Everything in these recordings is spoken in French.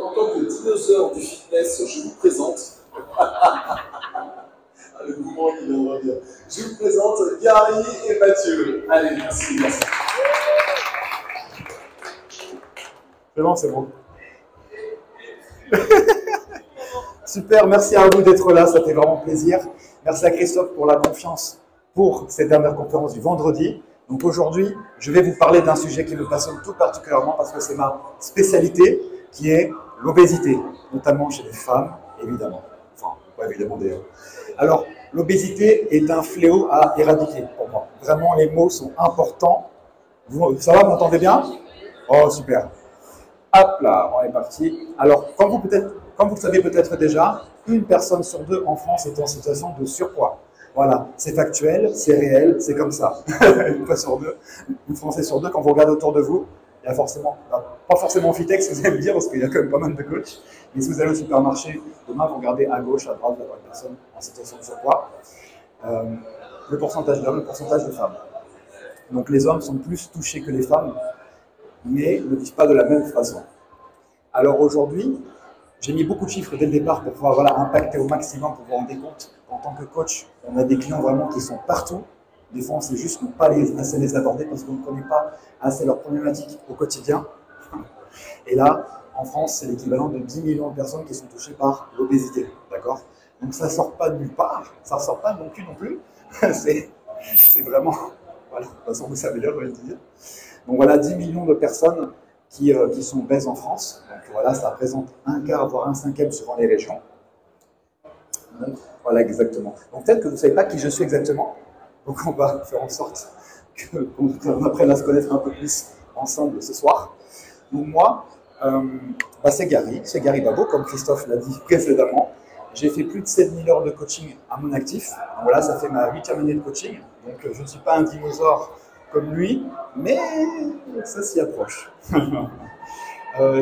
en tant que dinosaure du fitness, je vous présente. Le mouvement, il va bien. Je vous présente Gary et Mathieu. Allez, merci, merci. C'est bon, c'est bon. Super, merci à vous d'être là, ça fait vraiment plaisir. Merci à Christophe pour la confiance pour cette dernière conférence du vendredi. Donc aujourd'hui, je vais vous parler d'un sujet qui me passionne tout particulièrement parce que c'est ma spécialité, qui est l'obésité, notamment chez les femmes, évidemment. Enfin, pas évidemment d'ailleurs. Alors, l'obésité est un fléau à éradiquer pour moi. Vraiment, les mots sont importants. Ça va, vous m'entendez bien? Oh, super. Hop là, on est parti. Alors, comme vous le savez peut-être déjà, une personne sur deux en France est en situation de surpoids. Voilà, c'est factuel, c'est réel, c'est comme ça. Une fois sur deux, une Français sur deux, quand vous regardez autour de vous, il y a forcément, pas forcément Fitex, vous allez me dire, parce qu'il y a quand même pas mal de coachs, mais si vous allez au supermarché, demain, vous regardez à gauche, à droite, vous avez une personne en situation de surpoids. Le pourcentage d'hommes, le pourcentage de femmes. Donc les hommes sont plus touchés que les femmes, mais ne disent pas de la même façon. Alors aujourd'hui, j'ai mis beaucoup de chiffres dès le départ pour pouvoir impacter au maximum, pour vous rendre compte. En tant que coach, on a des clients vraiment qui sont partout. Des fois, on sait juste ne pas assez les aborder parce qu'on ne connaît pas assez leurs problématiques au quotidien. Et là, en France, c'est l'équivalent de 10 millions de personnes qui sont touchées par l'obésité. D'accord? Donc ça ne sort pas de nulle part, ça ne sort pas de mon cul non plus. c'est vraiment... Voilà, de toute façon, vous savez l'heure, je vais le dire. Donc voilà, 10 millions de personnes qui sont obèses en France. Donc voilà, ça représente un quart, voire un cinquième suivant les régions. Donc voilà, exactement. Donc peut-être que vous ne savez pas qui je suis exactement. Donc on va faire en sorte qu'on apprenne à se connaître un peu plus ensemble ce soir. Donc moi, c'est Gary Babo, comme Christophe l'a dit précédemment. J'ai fait plus de 7000 heures de coaching à mon actif. Donc voilà, ça fait ma 8e année de coaching. Donc je ne suis pas un dinosaure comme lui, mais ça s'y approche.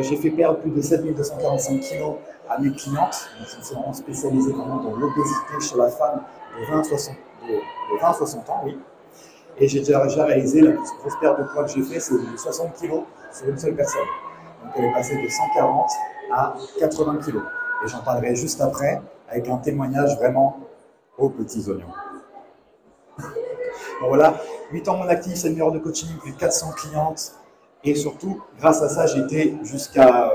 J'ai fait perdre plus de 7245 kilos à mes clientes. Donc, je suis vraiment spécialisé dans l'obésité chez la femme de 20 à 60 ans, oui. Et j'ai déjà réalisé la plus grosse perte de poids que j'ai fait, c'est 60 kilos sur une seule personne. Donc elle est passée de 140 à 80 kilos. Et j'en parlerai juste après, avec un témoignage vraiment aux petits oignons. Bon voilà, 8 ans mon actif, 7 heures de coaching, plus de 400 clientes. Et surtout, grâce à ça, j'étais jusqu'à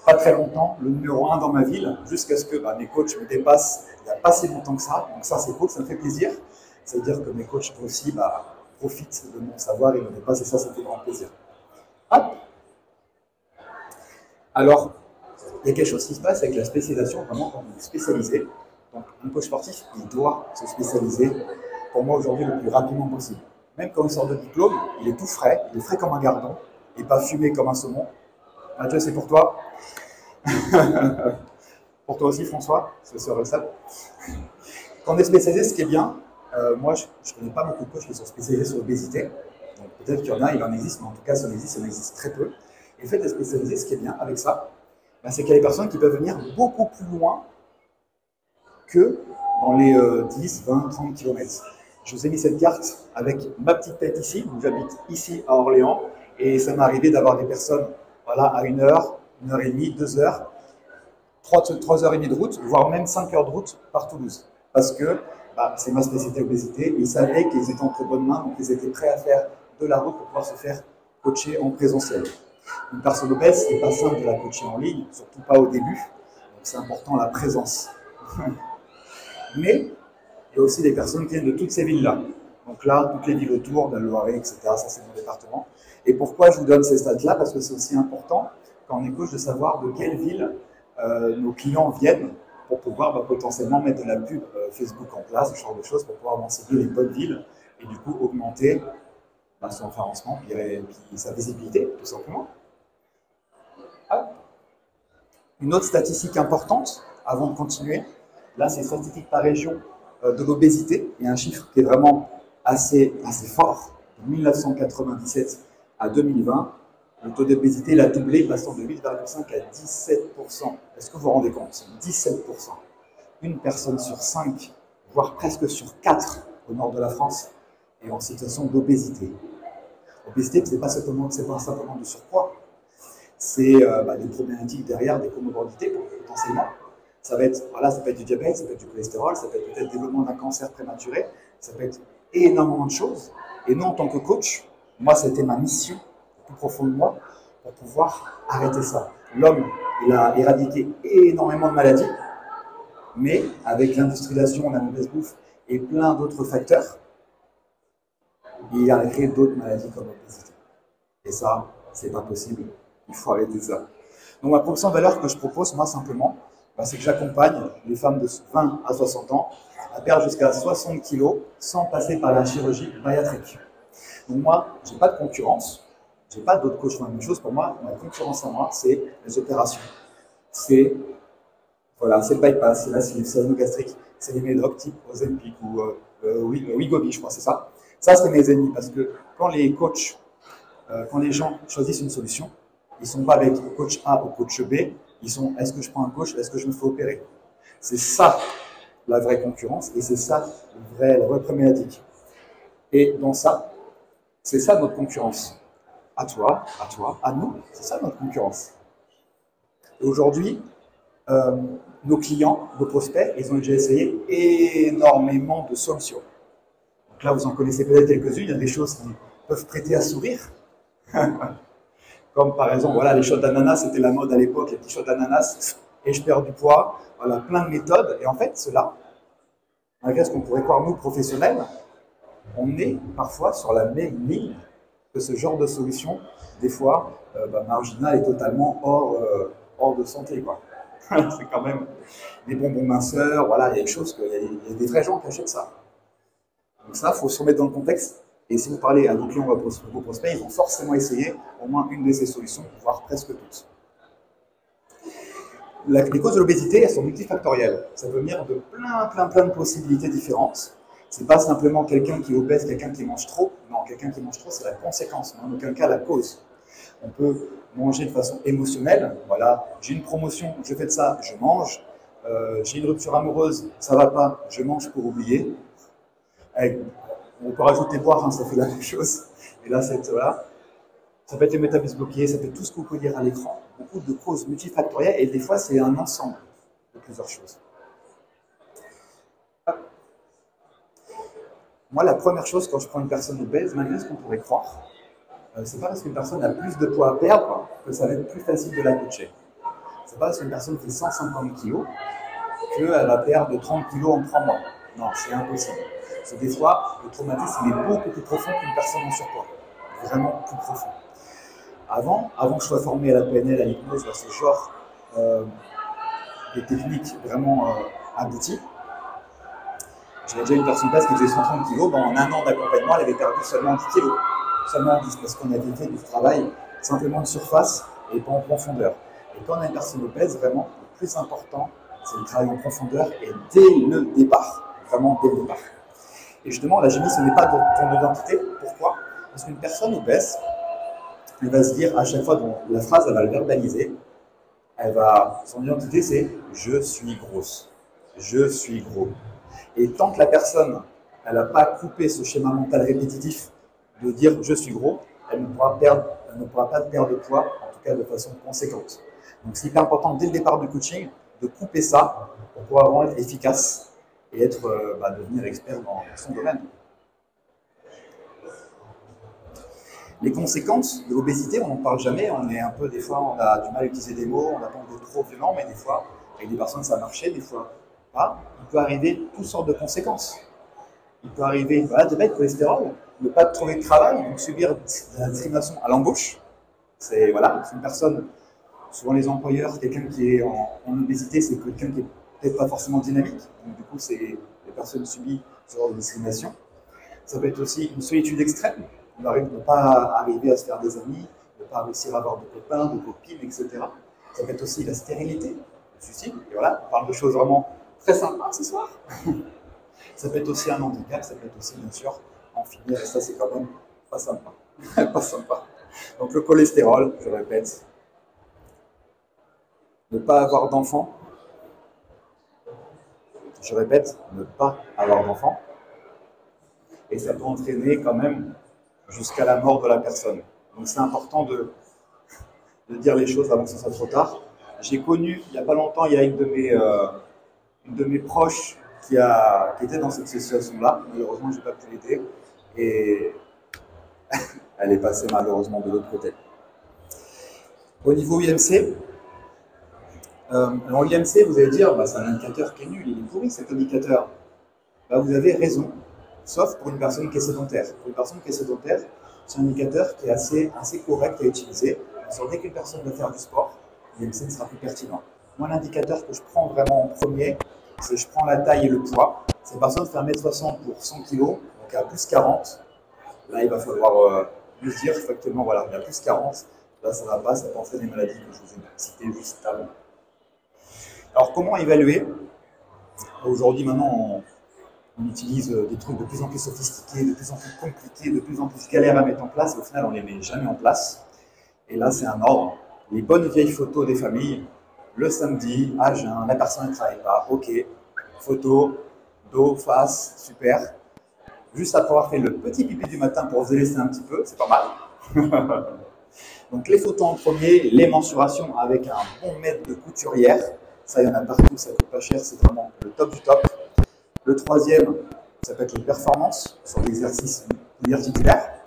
pas très longtemps le numéro 1 dans ma ville, jusqu'à ce que mes coachs me dépassent il n'y a pas si longtemps que ça. Donc ça, c'est cool, ça me fait plaisir. Ça veut dire que mes coachs aussi profitent de mon savoir et me dépassent, et ça fait grand plaisir. Hop. Alors, il y a quelque chose qui se passe avec la spécialisation, vraiment quand on est spécialisé. Donc, un coach sportif, il doit se spécialiser, pour moi aujourd'hui, le plus rapidement possible. Même quand il sort de diplôme, il est tout frais, il est frais comme un gardon, et pas fumé comme un saumon. Mathieu, c'est pour toi. Pour toi aussi, François, c'est sur le sable. Quand on est spécialisé, ce qui est bien, moi, je ne connais pas beaucoup de coachs qui sont spécialisés sur l'obésité. Donc, peut-être qu'il y en a, il en existe, mais en tout cas, ça existe très peu. Et le fait d'être spécialisé, ce qui est bien avec ça, c'est qu'il y a des personnes qui peuvent venir beaucoup plus loin que dans les 10, 20, 30 km. Je vous ai mis cette carte avec ma petite tête ici, où j'habite ici à Orléans, et ça m'est arrivé d'avoir des personnes à 1 heure, 1 heure et demie, 2 heures, 3 heures et demie de route, voire même 5 heures de route par Toulouse. Parce que c'est ma spécialité obésité, ils savaient qu'ils étaient entre bonnes mains, donc ils étaient prêts à faire de la route pour pouvoir se faire coacher en présentiel. Une personne obèse, ce n'est pas simple de la coacher en ligne, surtout pas au début, donc c'est important la présence. Mais il y a aussi des personnes qui viennent de toutes ces villes-là. Donc là, toutes les villes autour, de la Loiret, etc., ça c'est mon département. Et pourquoi je vous donne ces stats-là? Parce que c'est aussi important, quand on est coach, de savoir de quelle ville nos clients viennent pour pouvoir potentiellement mettre de la pub Facebook en place, ce genre de choses, pour pouvoir mentionner les bonnes villes et du coup augmenter son référencement et puis sa visibilité, tout simplement. Ah. Une autre statistique importante, avant de continuer, là c'est statistique par région de l'obésité, il y a un chiffre qui est vraiment assez fort. De 1997 à 2020, le taux d'obésité a doublé, passant de 8,5 à 17%. Est-ce que vous vous rendez compte? 17%. Une personne sur 5, voire presque sur 4 au nord de la France, est en situation d'obésité. L'obésité, ce n'est pas simplement du surpoids. c'est des problématiques derrière, des comorbidités potentiellement. Ça va être, voilà, ça peut être du diabète, ça peut être du cholestérol, ça peut être peut-être le développement d'un cancer prématuré, ça peut être énormément de choses. Et nous, en tant que coach, moi, c'était ma mission, le plus profond de moi, pour pouvoir arrêter ça. L'homme, il a éradiqué énormément de maladies, mais avec l'industrialisation, la mauvaise bouffe et plein d'autres facteurs, il a créé d'autres maladies comme l'obésité. Et ça, c'est pas possible. Il faut arrêter ça. Donc, ma proposition de valeur que je propose, moi, simplement, c'est que j'accompagne les femmes de 20 à 60 ans à perdre jusqu'à 60 kg sans passer par la chirurgie bariatrique. Donc, moi, je n'ai pas de concurrence. Je n'ai pas d'autres coachs qui font la même chose. Pour moi, ma concurrence à moi, c'est les opérations. C'est voilà, le bypass, c'est la sleeve, c'est l'anogastrique, c'est les médocs type Ozempic ou Wegovy, je crois, c'est ça. Ça, c'est mes ennemis parce que quand les coachs, quand les gens choisissent une solution, ils ne sont pas avec coach A ou coach B, ils sont est-ce que je prends un coach, est-ce que je me fais opérer. C'est ça la vraie concurrence et c'est ça la vraie problématique. Et dans ça, c'est ça notre concurrence. À toi, à nous, c'est ça notre concurrence. Et aujourd'hui, nos clients, nos prospects, ils ont déjà essayé énormément de solutions. Donc là, vous en connaissez peut-être quelques-unes, il y a des choses qui peuvent prêter à sourire. Comme par exemple, voilà, les shots d'ananas, c'était la mode à l'époque, les petits shots d'ananas, et je perds du poids, voilà, plein de méthodes. Et en fait, cela, malgré ce qu'on pourrait croire nous, professionnels, on est parfois sur la même ligne que ce genre de solution, des fois, marginal et totalement hors de santé, quoi. C'est quand même des bonbons minceurs, voilà, il y a des choses, il y a des vrais gens qui achètent ça. Donc ça, il faut se remettre dans le contexte. Et si vous parlez à vos clients ou à vos prospects, ils vont forcément essayer au moins une de ces solutions, voire presque toutes. Les causes de l'obésité, elles sont multifactorielles. Ça peut venir de plein de possibilités différentes. C'est pas simplement quelqu'un qui est obèse, quelqu'un qui mange trop. Non, quelqu'un qui mange trop, c'est la conséquence, mais en aucun cas la cause. On peut manger de façon émotionnelle. Voilà, j'ai une promotion, je fais de ça, je mange. J'ai une rupture amoureuse, ça va pas, je mange pour oublier. On peut rajouter boire, hein, ça fait la même chose. Et là, voilà. Ça peut être les métabolismes bloqués, ça peut être tout ce que vous pouvez dire à l'écran. Beaucoup de causes multifactorielles et des fois, c'est un ensemble de plusieurs choses. Moi, la première chose quand je prends une personne obèse, malgré ce qu'on pourrait croire, c'est pas parce qu'une personne a plus de poids à perdre que ça va être plus facile de la coacher. C'est pas parce qu'une personne fait 150 kg qu'elle va perdre 30 kg en 3 mois. Non, c'est impossible. C'est des fois, le traumatisme est beaucoup plus profond qu'une personne en surpoids. Vraiment plus profond. Avant que je sois formé à la PNL, à l'hypnose, à ce genre de techniques vraiment abouties, j'avais déjà une personne qui faisait 130 kg, en un an d'accompagnement, elle avait perdu seulement 10 kg. Seulement 10, parce qu'on avait fait du travail simplement de surface et pas en profondeur. Et quand on a une personne obèse, vraiment, le plus important, c'est le travail en profondeur et dès le départ. Vraiment dès le départ. Et justement, la génie, ce n'est pas ton identité. Pourquoi? Parce qu'une personne obèse, elle va se dire à chaque fois, donc, la phrase, elle va le verbaliser. Son identité, c'est « je suis grosse »,« je suis gros ». Et tant que la personne, elle n'a pas coupé ce schéma mental répétitif de dire « je suis gros », elle ne pourra pas perdre de poids, en tout cas de façon conséquente. Donc c'est hyper important dès le départ du coaching de couper ça pour pouvoir vraiment être efficace et devenir expert dans son domaine. Les conséquences de l'obésité, on n'en parle jamais, on est un peu, des fois, on a du mal à utiliser des mots, on a pas envie d'être trop violent, mais des fois, avec des personnes, ça a marché, des fois pas. Il peut arriver toutes sortes de conséquences. Il peut arriver, diabète, cholestérol, ne pas trouver de travail, donc subir de la discrimination à l'embauche. C'est une personne, souvent les employeurs, quelqu'un qui est en obésité, c'est quelqu'un qui n'est peut-être pas forcément dynamique, donc du coup, les personnes subissent ce genre de discrimination. Ça peut être aussi une solitude extrême. On arrive de ne pas arriver à se faire des amis, de ne pas réussir à avoir de copains, de copines, etc. Ça peut être aussi la stérilité, le suicide. Et voilà, on parle de choses vraiment très sympas ce soir. Ça peut être aussi un handicap, ça peut être aussi, bien sûr, en finir. Et ça, c'est quand même pas sympa. Pas sympa. Donc le cholestérol, je répète, ne pas avoir d'enfant. Je répète, ne pas avoir d'enfant. Et ça peut entraîner quand même jusqu'à la mort de la personne. Donc c'est important de dire les choses avant que ce soit trop tard. J'ai connu, il n'y a pas longtemps, il y a une de mes proches qui était dans cette situation-là. Malheureusement, je n'ai pas pu l'aider. Et elle est passée malheureusement de l'autre côté. Au niveau IMC, alors l'IMC, vous allez dire, bah, c'est un indicateur qui est nul, il est pourri cet indicateur. Bah, vous avez raison, sauf pour une personne qui est sédentaire. Pour une personne qui est sédentaire, c'est un indicateur qui est assez correct à utiliser. Dès qu'une personne veut faire du sport, l'IMC ne sera plus pertinent. Moi, l'indicateur que je prends vraiment en premier, c'est je prends la taille et le poids. Cette personne fait 1m60 pour 100 kg, donc à plus 40. Là, il va falloir lui dire effectivement, voilà, il y a plus 40. Là, ça ne va pas, ça peut entraîner des maladies que je vous ai citées juste avant. Alors, comment évaluer? Aujourd'hui, maintenant, on utilise des trucs de plus en plus sophistiqués, de plus en plus compliqués, de plus en plus galères à mettre en place. Au final, on ne les met jamais en place. Et là, c'est un ordre. Les bonnes vieilles photos des familles, le samedi, à jeun, la personne ne travaille pas, ok, photo, dos, face, super. Juste après avoir fait le petit pipi du matin pour se délaisser un petit peu, c'est pas mal. Donc les photos en premier, les mensurations avec un bon mètre de couturière. Ça, il y en a partout, ça coûte pas cher, c'est vraiment le top du top. Le troisième, ça peut être les performances sur l'exercice articulaire.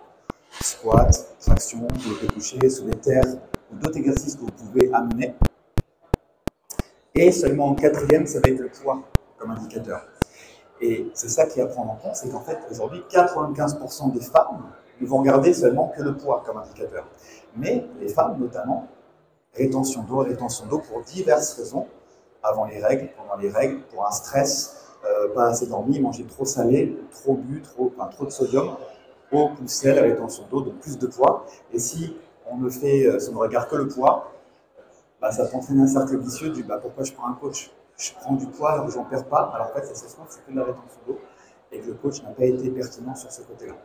Squat, traction, développé couché, soulevé de terre ou d'autres exercices que vous pouvez amener. Et seulement en quatrième, ça va être le poids comme indicateur. Et c'est ça qu'il y a à prendre en compte, c'est qu'en fait, aujourd'hui, 95% des femmes ne vont regarder seulement que le poids comme indicateur. Mais les femmes, notamment, rétention d'eau pour diverses raisons, avant les règles, pendant les règles, pour un stress, pas assez dormi, manger trop salé, trop bu, trop de sodium, eau, plus sel, rétention d'eau, donc plus de poids. Et si on ne regarde que le poids, bah, ça peut entraîner un cercle vicieux du pourquoi je prends un coach? Je prends du poids alors que j'en perds pas, alors en fait, ça se trouve, c'est que de la rétention d'eau et que le coach n'a pas été pertinent sur ce côté-là.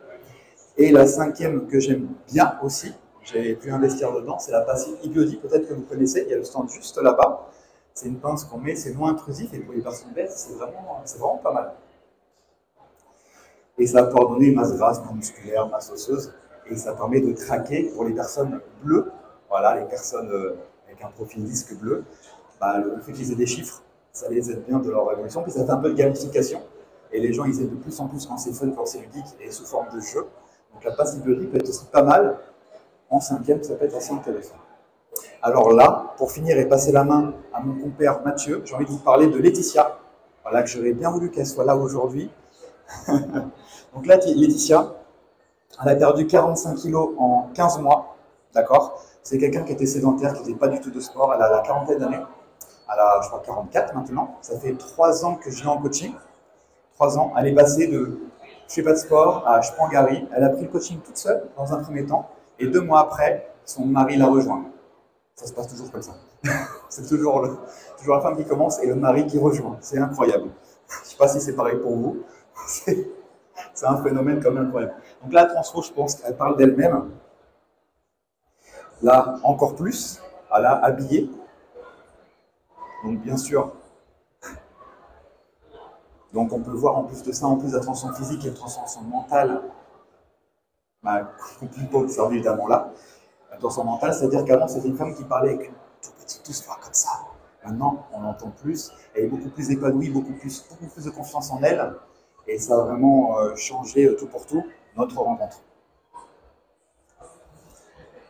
Et la cinquième que j'aime bien aussi, j'ai pu investir dedans, c'est la pince e-biodie, peut-être que vous connaissez, il y a le stand juste là-bas. C'est une pince qu'on met, c'est non intrusif et pour les personnes bêtes, c'est vraiment pas mal. Et ça va pouvoir donner une masse grasse, non musculaire, masse osseuse, et ça permet de traquer pour les personnes bleues, voilà, les personnes avec un profil disque bleu, le fait qu'ils aient des chiffres, ça les aide bien de leur évolution, puis ça fait un peu de gamification, et les gens ils aiment de plus en plus quand c'est fun, quand c'est ludique et sous forme de jeu. Donc la pince e-biodie peut être aussi pas mal, en cinquième ça peut être assez intéressant. Alors là, pour finir et passer la main à mon compère Mathieu, j'ai envie de vous parler de Laetitia, voilà, que j'aurais bien voulu qu'elle soit là aujourd'hui. Donc là, Laetitia, elle a perdu 45 kg en 15 mois, d'accord? C'est quelqu'un qui était sédentaire, qui n'était pas du tout de sport, elle a la quarantaine d'années, elle a, je crois, 44 maintenant, ça fait 3 ans que je l'ai en coaching, 3 ans, elle est passée de « je fais pas de sport » à « je prends Gary », elle a pris le coaching toute seule dans un premier temps, et 2 mois après, son mari l'a rejoint. Ça se passe toujours comme ça. C'est toujours la femme qui commence et le mari qui rejoint. C'est incroyable. Je ne sais pas si c'est pareil pour vous. C'est un phénomène quand même incroyable. Donc là, Transfo, je pense qu'elle parle d'elle-même. Là, encore plus, elle a habillé. Donc bien sûr. Donc on peut voir en plus de ça, en plus de la transformation physique et de la transformation mentale, qu'on ne peut pas observer évidemment là. La transformation mentale, c'est-à-dire qu'avant, c'était une femme qui parlait avec une toute petite douce voix comme ça. Maintenant, on l'entend plus, elle est beaucoup plus épanouie, beaucoup plus de confiance en elle, et ça a vraiment changé tout pour tout notre rencontre.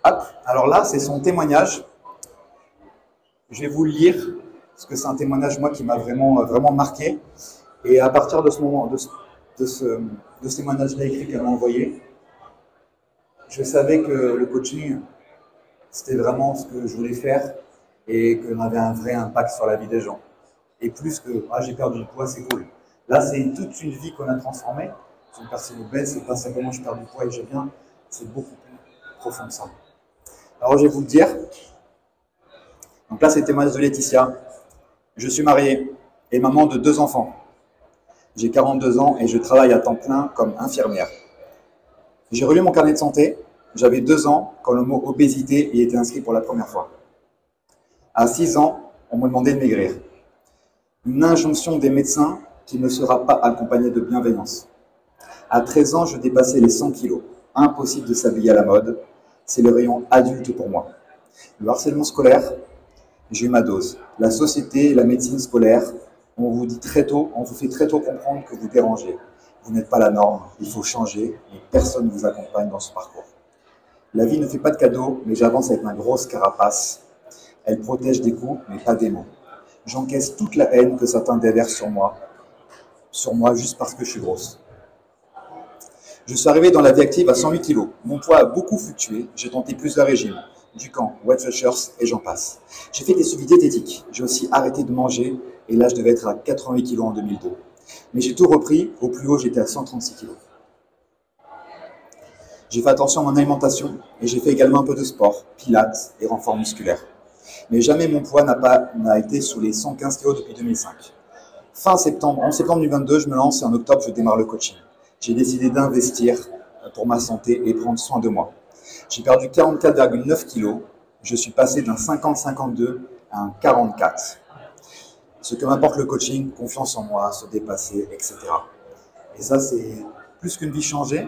Hop, alors là, c'est son témoignage. Je vais vous le lire, parce que c'est un témoignage, moi, qui m'a vraiment marqué. Et à partir de ce moment, de ce témoignage-là écrit qu'elle m'a envoyé, je savais que le coaching, c'était vraiment ce que je voulais faire et qu'on avait un vrai impact sur la vie des gens. Et plus que « j'ai perdu du poids, c'est cool ». Là, c'est toute une vie qu'on a transformée. C'est une personne obèse, c'est pas simplement « je perds du poids et je viens », c'est beaucoup plus profond que ça. Alors, je vais vous le dire. Donc là, c'est le témoignage de Laetitia. Je suis mariée et maman de 2 enfants. J'ai 42 ans et je travaille à temps plein comme infirmière. J'ai relu mon carnet de santé, j'avais 2 ans quand le mot obésité y était inscrit pour la première fois. À 6 ans, on me demandait de maigrir. Une injonction des médecins qui ne sera pas accompagnée de bienveillance. À 13 ans, je dépassais les 100 kilos. Impossible de s'habiller à la mode, c'est le rayon adulte pour moi. Le harcèlement scolaire, j'ai eu ma dose. La société et la médecine scolaire, on vous dit très tôt, on vous fait très tôt comprendre que vous dérangez. Vous n'êtes pas la norme, il faut changer, et personne ne vous accompagne dans ce parcours. La vie ne fait pas de cadeaux, mais j'avance avec ma grosse carapace. Elle protège des coups, mais pas des mots. J'encaisse toute la haine que certains déversent sur moi juste parce que je suis grosse. Je suis arrivé dans la vie active à 108 kg. Mon poids a beaucoup fluctué, j'ai tenté plusieurs régimes, du camp, Weight Watchers et j'en passe. J'ai fait des suivis diététiques, j'ai aussi arrêté de manger et là je devais être à 88 kg en 2002. Mais j'ai tout repris, au plus haut j'étais à 136 kg. J'ai fait attention à mon alimentation et j'ai fait également un peu de sport, pilates et renfort musculaire. Mais jamais mon poids n'a été sous les 115 kg depuis 2005. En septembre 2022, je me lance et en octobre, je démarre le coaching. J'ai décidé d'investir pour ma santé et prendre soin de moi. J'ai perdu 44,9 kg. Je suis passé d'un 50-52 à un 44. Ce que m'apporte le coaching, confiance en moi, se dépasser, etc. Et ça, c'est plus qu'une vie changée.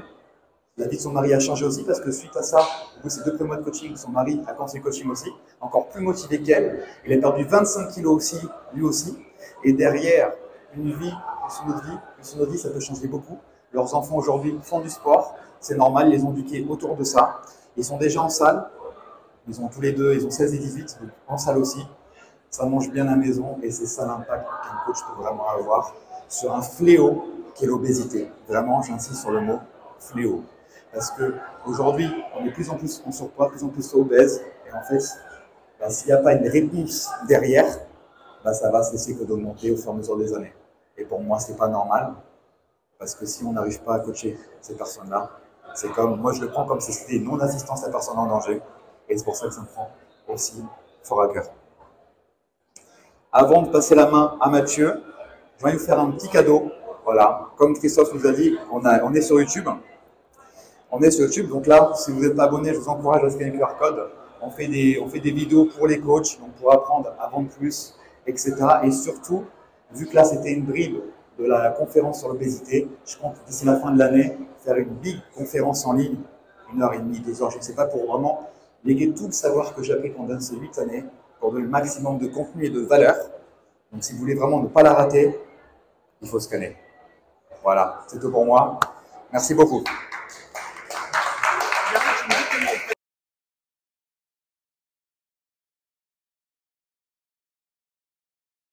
La vie de son mari a changé aussi parce que suite à ça, au bout de ces 2 mois de coaching, son mari a commencé le coaching aussi, encore plus motivé qu'elle. Il a perdu 25 kilos aussi, lui aussi. Et derrière, une autre vie, ça peut changer beaucoup. Leurs enfants aujourd'hui font du sport, c'est normal, ils les ont éduqués autour de ça. Ils sont déjà en salle, ils ont tous les deux, ils ont 16 et 18, donc en salle aussi. Ça mange bien à la maison et c'est ça l'impact qu'un coach peut vraiment avoir sur un fléau qui est l'obésité. Vraiment, j'insiste sur le mot fléau. Parce qu'aujourd'hui, on est de plus en plus en surpoids, de plus en plus obèse. Et en fait, s'il n'y a pas une réponse derrière, ça va cesser que d'augmenter au fur et à mesure des années. Et pour moi, ce n'est pas normal. Parce que si on n'arrive pas à coacher ces personnes-là, c'est comme, moi je le prends comme si c'était une non-assistance à personne en danger. Et c'est pour ça que ça me prend aussi fort à cœur. Avant de passer la main à Mathieu, je vais vous faire un petit cadeau. Voilà, comme Christophe nous a dit, on est sur YouTube. On est sur YouTube, donc là, si vous n'êtes pas abonné, je vous encourage à scanner le QR code. On fait des vidéos pour les coachs, donc pour apprendre à vendre plus, etc. Et surtout, vu que là, c'était une bribe de la conférence sur l'obésité, je compte d'ici la fin de l'année faire une big conférence en ligne, 1h30, 2 heures, je ne sais pas, pour vraiment léguer tout le savoir que j'ai appris pendant ces 8 années, pour donner le maximum de contenu et de valeur. Donc si vous voulez vraiment ne pas la rater, il faut scanner. Voilà, c'est tout pour moi. Merci beaucoup.